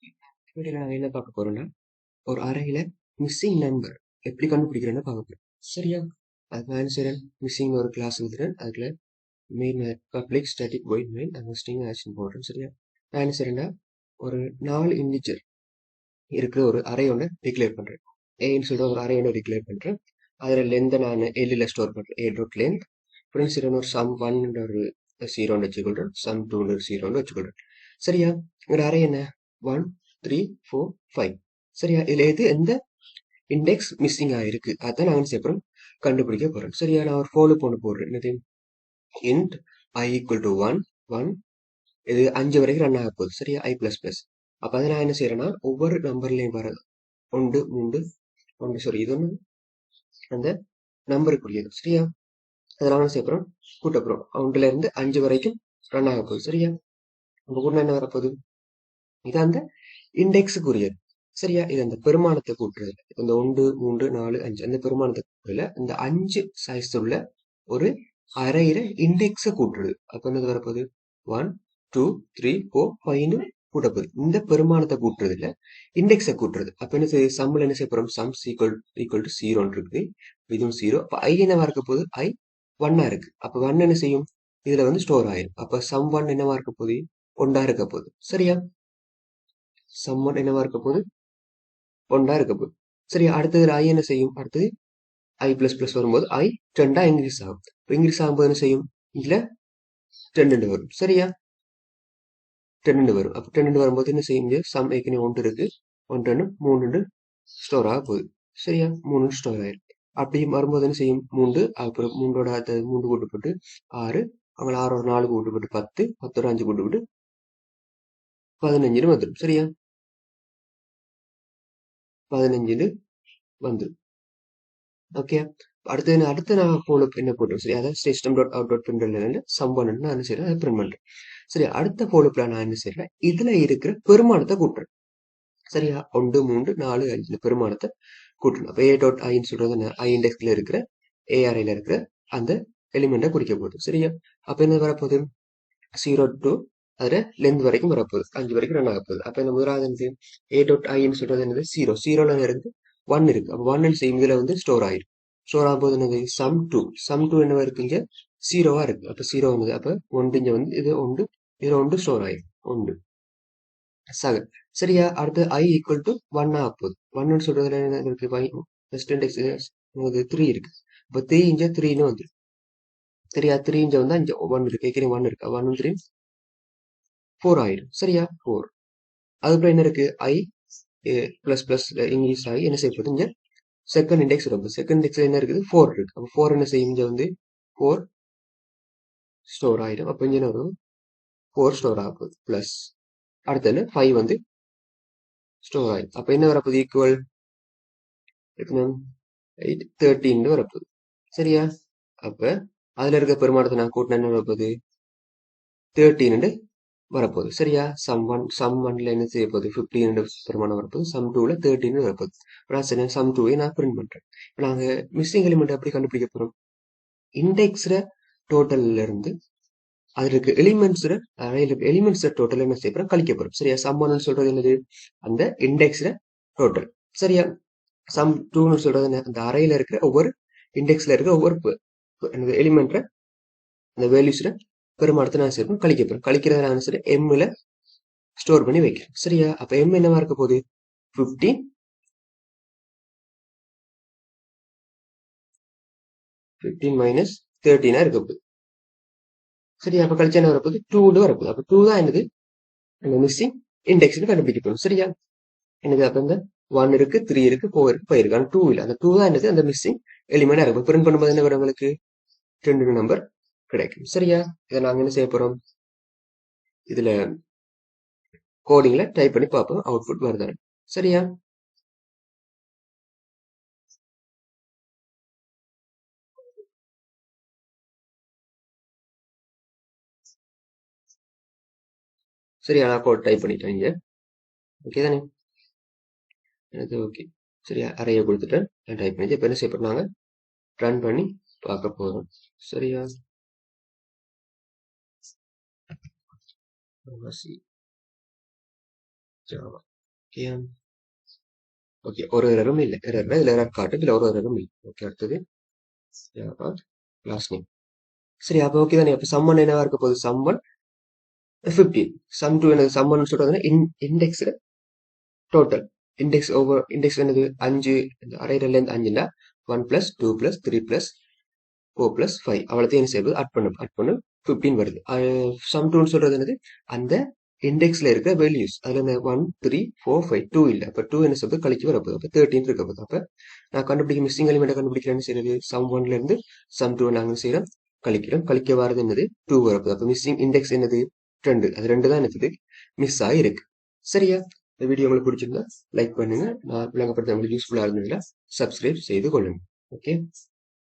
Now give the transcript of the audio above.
வீடியோல நாங்க என்ன பார்க்க போறோம்னா ஒரு அறையில மிஸ்ஸிங் நம்பர் எப்படி கண்டுபிடிக்கிறேன்னு பார்க்க போறோம். சரியா? அதுக்கு நான் என்ன செய்றேன், மிஸ்ஸிங் ஒரு கிளாஸ் எழுதுறேன். அதுல main public static void main அந்த ஸ்ட்ரிங் ஆக்ஷன் போடுறேன். சரியா? நான் என்ன செய்றேன்னா ஒரு 4 இன்டிஜர் இருக்கிற ஒரு அரே ஒன்று டிக்ளேர் பண்றேன். ஏன்னு சொல்ற ஒரு அரே ஒன்று டிக்ளேர் பண்றேன். அதுல லென்த்தை நான் எல்லில் ஸ்டோர் பண்றேன். ஏ டாட் லென்த் ஃப்ரெண்ட்ஸ் ஒரு சம் 1 ஒரு 0 வச்சுக்கொள்றேன். சம் 2 ஒரு 0 வச்சுக்கொள்றேன். சரியா? ஒரு அரே என்ன 1 3 4 5. சரியா? இதுல எது எந்த இண்டெக்ஸ் மிஸ்ஸிங் ஆயிருக்கு அதான் நாங்க என்ன செய்ய போறோம் கண்டுபிடிக்க போறோம். சரியா? நான் ஒரு ஃபாலோ பண்ண போடுறேன். என்னது int I equal to 1 1 இது 5 வரைக்கும் ரன் ஆக போகுது. சரியா? I plus plus. அப்ப அதை நான் என்ன செய்யறேன்னா ஒவ்வொரு நம்பர்லயும் வர 1 3 1 சாரி இது ஒன்று அந்த நம்பருக்குரியது. சரியா? அதெல்லாம் என்ன செய்ய போறோம் கூட்ட போறோம். 1ல இருந்து 5 வரைக்கும் ரன் ஆக போகுது. சரியா? நம்ம கூட என்ன வரப்போகுது இது அந்த இண்டெக்ஸுக்குரியது. சரியா? இது அந்த பெருமானத்தை கூட்டுறது. இந்த 1 3 4 5 அந்த பெருமானத்தை கூட்டுறதுல இந்த 5 சைஸ் உள்ள ஒரு அரையிற இண்டெக்ஸை கூட்டுறது. அப்ப என்னது வரப்போகுது 1 2 3 4 5 கூட்டப்போகுது. இந்த பெருமானத்தை கூட்டுறதுல இண்டெக்ஸை கூட்டுறது. அப்ப என்ன செய்யுது சம்மில் என்ன செய்ய போறோம் சம்ஸ் ஈக்குவல் டு 0 இருக்குது. இதுவும் 0. அப்ப ஐ என்னவா இருக்க போகுது ஐ 1 இருக்கு. அப்ப 1 என்ன செய்யும் இதுல வந்து ஸ்டோர் ஆயிரும். அப்ப சம் 1 என்னவா இருக்க போகுது 1 இருக்க போகுது. சரியா? சம் 1 என்னவா இருக்க போகுது 1 இருக்க போகுது. சரியா? அடுத்தது ஐ என்ன செய்யும் அடுத்தது ஐ பிளஸ் பிளஸ் வரும்போது ஐ 2 இன்க்ரீஸ் ஆகும். இன்க்ரீஸ் ஆகும்போது என்ன செய்யும் இதுல 2 வரும். சரியா? 2 வரும். அப்ப 2 வரும்போது என்ன செய்யும் சம் ஏற்கனவே 1 இருக்கு 1 3 ஸ்டோர் ஆக போகுது. சரியா? 3 ஸ்டோர் ஆயிரும். அப்படி வரும்போது என்ன செய்யும் 3 அப்புறம் 3ஓட அடுத்தது 3 கூட்டு போட்டு 6 அவங்க 6 4 கூட்டு போட்டு 10 10 5 கூட்டு போட்டு 15 வந்துடும். சரியா? 15 வந்துடும். ஓகே. அடுத்து நான் ஃபாலோ என்ன போட்டோம் சரி அதாவது system dot out dot print some பண்ணணும் நான் என்ன செய்யறேன் அதை பிரிண்ட் பண்றேன். சரி அடுத்த ஃபாலோ பிளான் நான் என்ன செய்யறேன் இதுல இருக்கிற பெருமானத்தை கூட்டுறேன். சரியா? 1 3 4 5 பெருமானத்தை கூட்டணும். அப்ப ஏ டாட் ஐன்னு சொல்றது ஐ இண்டெக்ஸ்ல இருக்கிற ஏஆர்ஐல இருக்கிற அந்த எலிமெண்ட்டை குறிக்க போகுது. சரியா? அப்ப என்ன வரப்போகுது 0 டு அதுல லென்த் வரைக்கும் வரப்போகுது 5 வரைக்கும் ரன் ஆக போகுது. அப்ப என்ன முதலாவது ஏ டாட் ஐன்னு சொல்றது என்னது 0 இருந்து 1 இருக்கு. அப்ப 1 செய்யும் இதுல வந்து ஸ்டோர் ஆயிரும். ஸ்டோர் ஆகும்போது என்னது சம் 2 என்னவா இருக்கு இங்க 0வா இருக்கு. அப்ப 0 வந்தது அப்ப 1 இங்க வந்து இது 1 இதுல 1 ஸ்டோர் ஆயிரும் 1 7. சரியா? அடுத்து ஐ ஈக்குவல் டு 1 ஆக போகுது. 1 சொல்றதுல என்ன இருக்கு ஃபர்ஸ்ட் இண்டெக்ஸ் 3 இருக்கு. அப்ப 3 இங்க 3ன்னு வந்துடும். சரியா? 3 இங்க வந்து இங்க 1 இருக்கு ஏற்கனவே 1 இருக்கு 1 3 4 ஆயிரும். சரியா? 4 அதுக்கப்புறம் என்ன இருக்கு ஐ பிளஸ் பிளஸ் இங்கிலீஷ் ஆகி என்ன செய்ய போகுது இங்க செகண்ட் இண்டெக்ஸ் இருக்கும். செகண்ட் இண்டெக்ஸ்ல என்ன இருக்குது 4 இருக்கு. அப்ப 4 என்ன செய்யும் இங்க வந்து 4 ஸ்டோர் ஆயிடும். அப்ப இங்க என்ன வரும் 4 ஸ்டோர் ஆக போகுது பிளஸ் அடுத்தது 5 வந்து ஸ்டோர் ஆயிடும். அப்ப என்ன வரப்போகுது ஈக்குவல் 8 13 வரப்போகுது. சரியா? அப்ப அதுல இருக்க பெருமானத்தை நான் கூட்டினா என்ன வரப்போகுது 13 வரப்போகுது. சரியா? சம் 1ல என்ன செய்ய போகுது 15 பெருமானம் வரப்போகுது. சம் 2ல 13 வரப்போகுது. நான் சரி சம் 2வை நான் பிரிண்ட் பண்றேன். நாங்க மிஸ்ஸிங் எலிமெண்ட் எப்படி கண்டுபிடிக்க போறோம் இண்டெக்ஸ்ல டோட்டல்ல இருந்து அதுல இருக்க எலிமெண்ட்ஸ் டோட்டல் என்ன செய்ய போறோம் கழிக்க போறோம். சரியா? சம் 1 சொல்றது என்னது அந்த இண்டெக்ஸ்ல டோட்டல். சரியா? சம் 2 சொல்றது என்ன அந்த அறையில இருக்கிற ஒவ்வொரு இண்டெக்ஸ்ல இருக்கிற ஒவ்வொரு எலிமெண்ட்ல அந்த வேல்யூஸ்ல பெருமானத்தை நான் சேர்ப்போம் கழிக்க போறோம். கழிக்கிறத நான் சரி எம்ல ஸ்டோர் பண்ணி வைக்கிறேன். சரியா? அப்ப எம் என்னவா இருக்க போகுது 15 மைனஸ் 13 இருக்க போகுது. சரியா? அப்ப கழிச்சா என்ன வரப்போகுது 2 வரப்போகுது. அப்ப 2 தான் என்னது அந்த மிஸ்ஸிங் இண்டெக்ஸ் கண்டுபிடிக்க போகும். சரியா? என்னது அப்ப இந்த 1 இருக்கு 3 இருக்கு 4 இருக்கு 5 இருக்கு. ஆனா 2 இல்ல அந்த 2 தான் என்னது அந்த மிஸ்ஸிங் எலிமெண்டா இருக்கும். பிரிண்ட் பண்ணும்போது என்ன வரும் உங்களுக்கு 2 நம்பர் கிடைக்கும். சரியா? இதை நாங்க என்ன செய்ய போறோம் இதுல கோடிங்ல டைப் பண்ணி பார்ப்போம் அவுட்புட் வருதானே. சரியா? சரியா? நான் கோட் டைப் பண்ணிட்டேன் இங்க. ஓகே தானே எனக்கு ஓகே. சரியா? அறைய கொடுத்துட்டேன் நான் டைப் பண்ணி இப்ப என்ன செய்ய போறோம் நாங்க ரன் பண்ணி பார்க்க போறோம். சரியா? ஜாவா ஓகே, ஒரு எரரும் இல்லை. எரர்னா இதுல எரர் காட்டு, இதுல ஒரு எரரும் இல்லை. ஓகே, அடுத்தது லாஸ்ட் நேம். சரி, அப்ப ஓகே தானே. அப்ப சம்மன் என்னவா இருக்க போகுது? சம்மன் 15. சம் டூ என்னது? சம்மன் சொல்றது index total. Index over index என்னது? 5. அரையில இருந்து 5னா 1 + 2 + 3 + 4 + 5 அவ்வளோத்தையும் என்ன செய்வது? அட் பண்ணு 15 வருது. சம் டூன்னு சொல்றது என்னது? அந்த இண்டெக்ஸ்ல இருக்கிற வேல்யூஸ். அதுல இந்த 1 3 4 5 2 இல்ல. அப்ப 2 என்ன சொல்றது? கழிச்சு வரப்போகுது. அப்ப 13 இருக்க போகுது. அப்ப நான் கண்டுபிடிக்க மிஸ்ஸிங் எலிமெண்ட் கண்டுபிடிக்கிறேன்னு செய்யறது சம் 1ல இருந்து சம் 2 நாங்க செய்யறோம், கழிக்கிறோம். கழிக்க வரது என்னது? 2 வரப்போகுது. அப்ப மிஸ்ஸிங் இண்டெக்ஸ் என்னது? 2. அது 2 தான் என்னது? மிஸ் ஆகிருக்கு. சரியா? இந்த வீடியோ உங்களுக்கு பிடிச்சிருந்தா லைக் பண்ணுங்க. நான் விளங்கப்படுத்த உங்களுக்கு யூஸ்ஃபுல்லா இருந்ததுல சப்ஸ்கிரைப் செய்து கொள்ளுங்க. ஓகே.